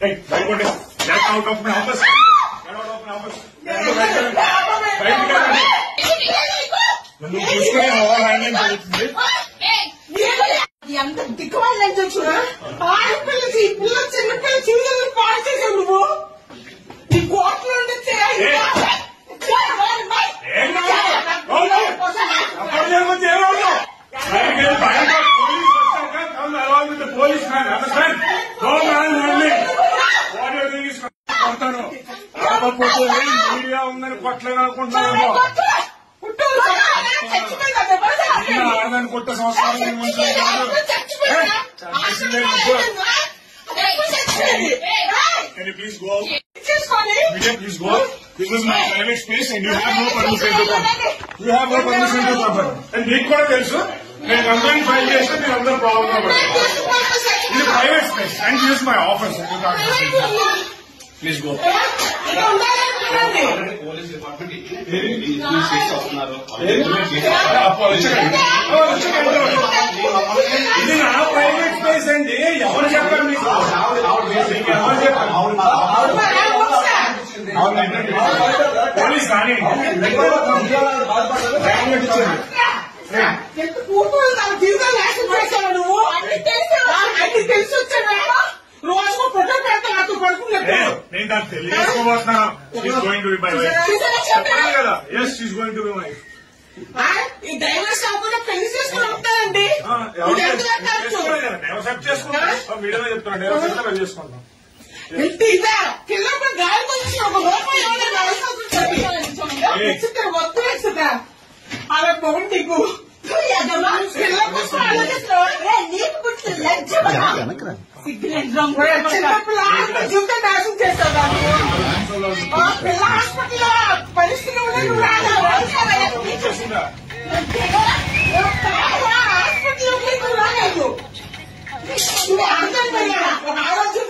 Out of my office. నువ్వు చూసుకునే over handing జరుగుతుంది. ఎంత దిక్కుమాలని చూడ ఆడపిల్లకి పిల్లలు చిన్నపిల్ల చిన్నపిల్లలు పాడు చేసావు నువ్వు. నీ కోట్లు పోలీస్ కొడతాను. కాకపోతే మీడియా ఉందని కొట్టలేదు అనుకుంటున్నాను. ఆడదాన్ని కొట్టే సంస్కారం please go. Please go. This is my private space and you have no permission to come. You have no permission to come. And మీకు కూడా తెలుసు నేను కంప్లైంట్ ఫైల్ చేస్తే మీరు అందరూ ప్రాబ్లం పడతారు. ఇది private space and this is my office. Please go. Police department ఇది నా ప్రైవేట్ స్పేస్ అండి. ఎవరు చెప్పారు మీకు? ఎవరు చెప్పారు? పోలీస్ కానీ జీవితాలు నువ్వు అన్ని తెలిసి వచ్చాడు. రోజు ఫోటో పెడతా నాతో పడుకున్నట్టు. నేను దాన్ని తెలియజేసుకోబోతున్నాను. కదా yes she's going to be my wife. ఈ డైవర్స్ అవ్వకుండా పెళ్లి చేసుకుని ఉంటానండి. డైవర్స్ చేసుకుంటాం. మీడియాలో చెప్తాను. డైవర్స్ పెళ్లి చేసుకుంటాం. ఇదా కిలోమీటర్ గాలి కొంచెం ఒక రూపాయి వద్దు వేస్తుందా అలా పోండి నీకు. జీవితం నాశనం చేస్తావు. పిల్ల హాస్పిటల్ పరిస్థితి హాస్పిటల్ రాలేదు. ఆరోగ్యం